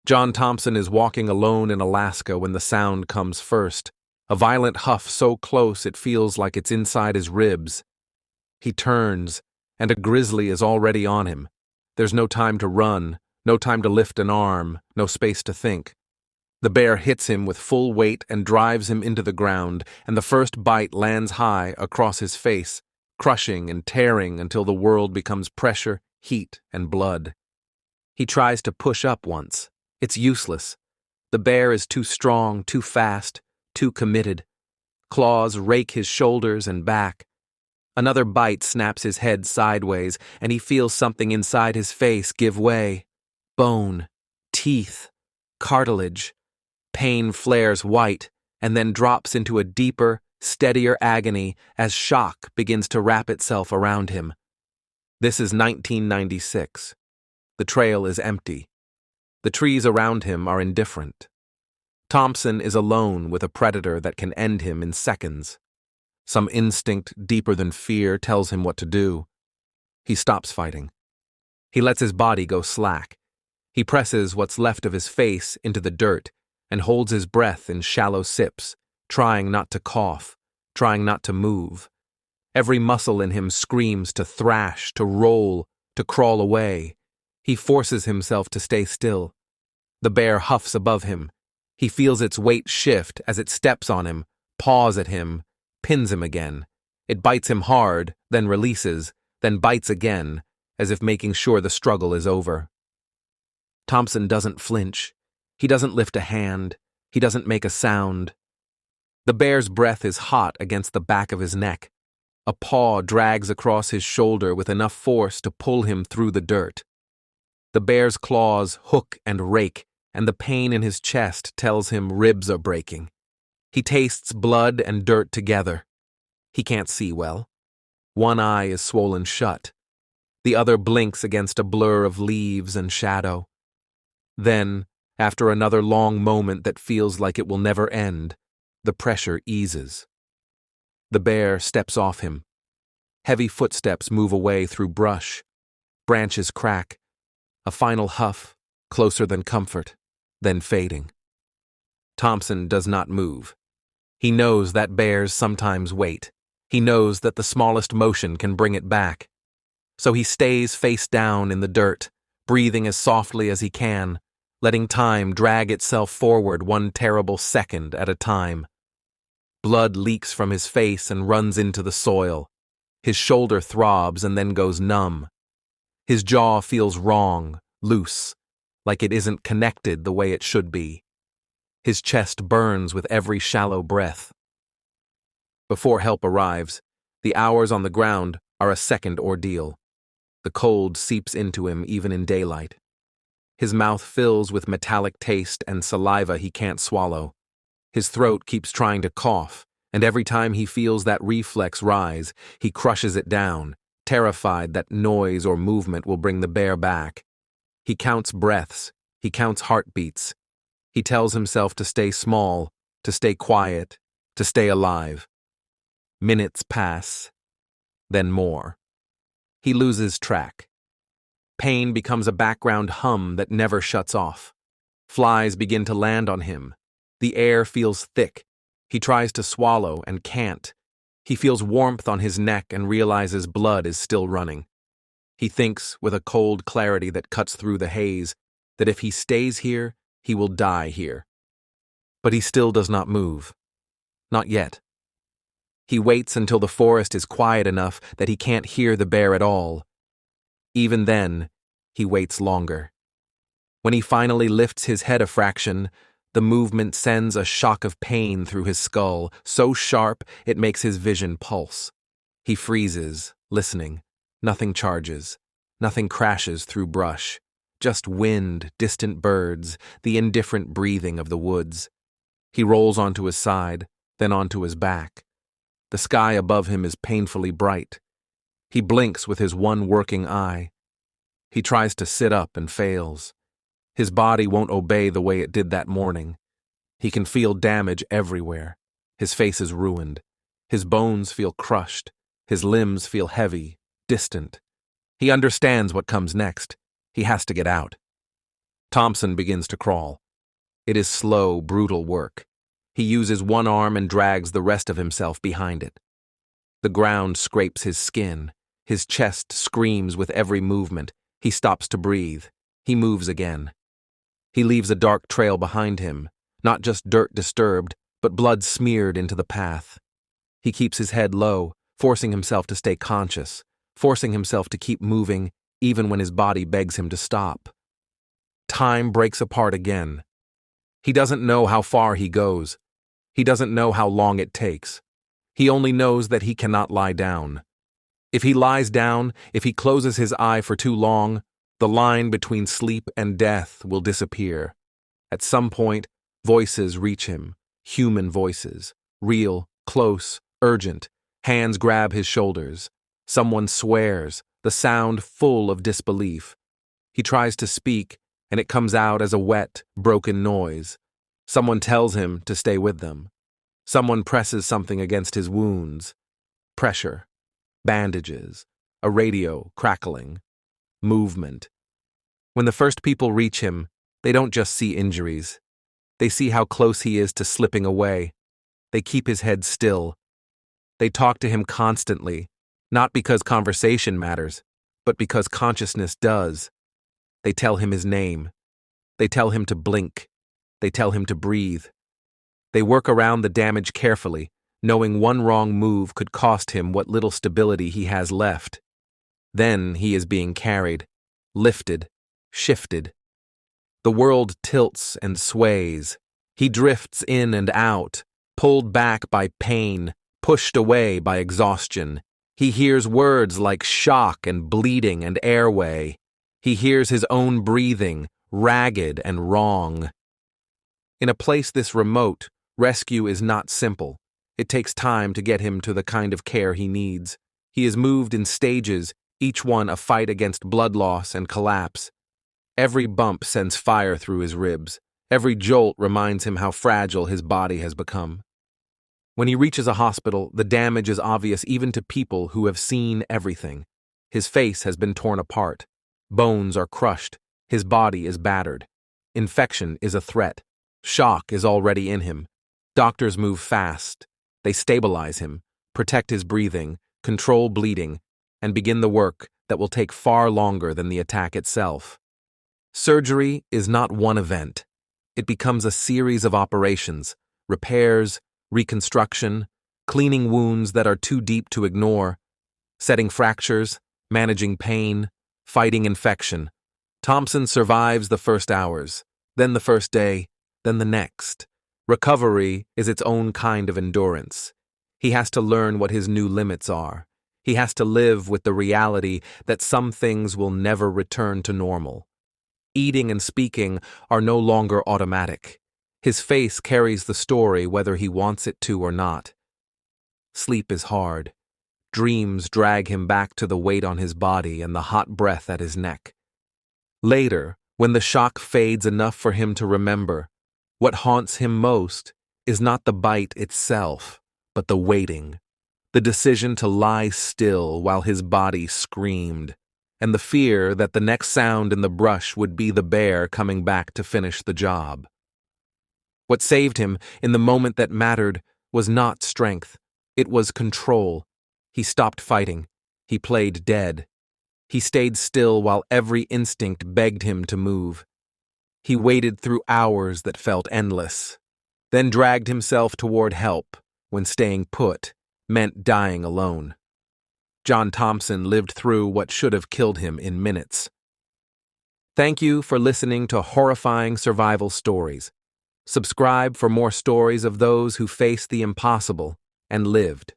John Thompson is walking alone in Alaska when the sound comes first, a violent huff so close it feels like it's inside his ribs. He turns, and a grizzly is already on him. There's no time to run, no time to lift an arm, no space to think. The bear hits him with full weight and drives him into the ground, and the first bite lands high across his face, crushing and tearing until the world becomes pressure, heat, and blood. He tries to push up once. It's useless. The bear is too strong, too fast, too committed. Claws rake his shoulders and back. Another bite snaps his head sideways, and he feels something inside his face give way. Bone, teeth, cartilage. Pain flares white and then drops into a deeper, steadier agony as shock begins to wrap itself around him. This is 1996. The trail is empty. The trees around him are indifferent. Thompson is alone with a predator that can end him in seconds. Some instinct deeper than fear tells him what to do. He stops fighting. He lets his body go slack. He presses what's left of his face into the dirt and holds his breath in shallow sips, trying not to cough, trying not to move. Every muscle in him screams to thrash, to roll, to crawl away. He forces himself to stay still. The bear huffs above him. He feels its weight shift as it steps on him, paws at him, pins him again. It bites him hard, then releases, then bites again, as if making sure the struggle is over. Thompson doesn't flinch. He doesn't lift a hand. He doesn't make a sound. The bear's breath is hot against the back of his neck. A paw drags across his shoulder with enough force to pull him through the dirt. The bear's claws hook and rake, and the pain in his chest tells him ribs are breaking. He tastes blood and dirt together. He can't see well. One eye is swollen shut. The other blinks against a blur of leaves and shadow. Then, after another long moment that feels like it will never end, the pressure eases. The bear steps off him. Heavy footsteps move away through brush. Branches crack. A final huff, closer than comfort, then fading. Thompson does not move. He knows that bears sometimes wait. He knows that the smallest motion can bring it back. So he stays face down in the dirt, breathing as softly as he can, letting time drag itself forward one terrible second at a time. Blood leaks from his face and runs into the soil. His shoulder throbs and then goes numb. His jaw feels wrong, loose, like it isn't connected the way it should be. His chest burns with every shallow breath. Before help arrives, the hours on the ground are a second ordeal. The cold seeps into him even in daylight. His mouth fills with metallic taste and saliva he can't swallow. His throat keeps trying to cough, and every time he feels that reflex rise, he crushes it down, terrified that noise or movement will bring the bear back. He counts breaths, he counts heartbeats. He tells himself to stay small, to stay quiet, to stay alive. Minutes pass, then more. He loses track. Pain becomes a background hum that never shuts off. Flies begin to land on him. The air feels thick. He tries to swallow and can't. He feels warmth on his neck and realizes blood is still running. He thinks, with a cold clarity that cuts through the haze, that if he stays here, he will die here. But he still does not move. Not yet. He waits until the forest is quiet enough that he can't hear the bear at all. Even then, he waits longer. When he finally lifts his head a fraction, the movement sends a shock of pain through his skull, so sharp it makes his vision pulse. He freezes, listening. Nothing charges. Nothing crashes through brush. Just wind, distant birds, the indifferent breathing of the woods. He rolls onto his side, then onto his back. The sky above him is painfully bright. He blinks with his one working eye. He tries to sit up and fails. His body won't obey the way it did that morning. He can feel damage everywhere. His face is ruined. His bones feel crushed. His limbs feel heavy, distant. He understands what comes next. He has to get out. Thompson begins to crawl. It is slow, brutal work. He uses one arm and drags the rest of himself behind it. The ground scrapes his skin. His chest screams with every movement. He stops to breathe. He moves again. He leaves a dark trail behind him, not just dirt disturbed, but blood smeared into the path. He keeps his head low, forcing himself to stay conscious, forcing himself to keep moving even when his body begs him to stop. Time breaks apart again. He doesn't know how far he goes. He doesn't know how long it takes. He only knows that he cannot lie down. If he lies down, if he closes his eye for too long, the line between sleep and death will disappear. At some point, voices reach him, human voices, real, close, urgent. Hands grab his shoulders. Someone swears, the sound full of disbelief. He tries to speak, and it comes out as a wet, broken noise. Someone tells him to stay with them. Someone presses something against his wounds. Pressure. Bandages. A radio crackling. Movement. When the first people reach him, they don't just see injuries. They see how close he is to slipping away. They keep his head still. They talk to him constantly, not because conversation matters, but because consciousness does. They tell him his name. They tell him to blink. They tell him to breathe. They work around the damage carefully, knowing one wrong move could cost him what little stability he has left. Then he is being carried, lifted, shifted. The world tilts and sways. He drifts in and out, pulled back by pain, pushed away by exhaustion. He hears words like shock and bleeding and airway. He hears his own breathing, ragged and wrong. In a place this remote, rescue is not simple. It takes time to get him to the kind of care he needs. He is moved in stages, each one a fight against blood loss and collapse. Every bump sends fire through his ribs. Every jolt reminds him how fragile his body has become. When he reaches a hospital, the damage is obvious even to people who have seen everything. His face has been torn apart. Bones are crushed. His body is battered. Infection is a threat. Shock is already in him. Doctors move fast. They stabilize him, protect his breathing, control bleeding, and begin the work that will take far longer than the attack itself. Surgery is not one event. It becomes a series of operations, repairs, reconstruction, cleaning wounds that are too deep to ignore, setting fractures, managing pain, fighting infection. Thompson survives the first hours, then the first day, then the next. Recovery is its own kind of endurance. He has to learn what his new limits are. He has to live with the reality that some things will never return to normal. Eating and speaking are no longer automatic. His face carries the story whether he wants it to or not. Sleep is hard. Dreams drag him back to the weight on his body and the hot breath at his neck. Later, when the shock fades enough for him to remember, what haunts him most is not the bite itself, but the waiting, the decision to lie still while his body screamed, and the fear that the next sound in the brush would be the bear coming back to finish the job. What saved him in the moment that mattered was not strength. It was control. He stopped fighting. He played dead. He stayed still while every instinct begged him to move. He waited through hours that felt endless, then dragged himself toward help when staying put meant dying alone. John Thompson lived through what should have killed him in minutes. Thank you for listening to Horrifying Survival Stories. Subscribe for more stories of those who faced the impossible and lived.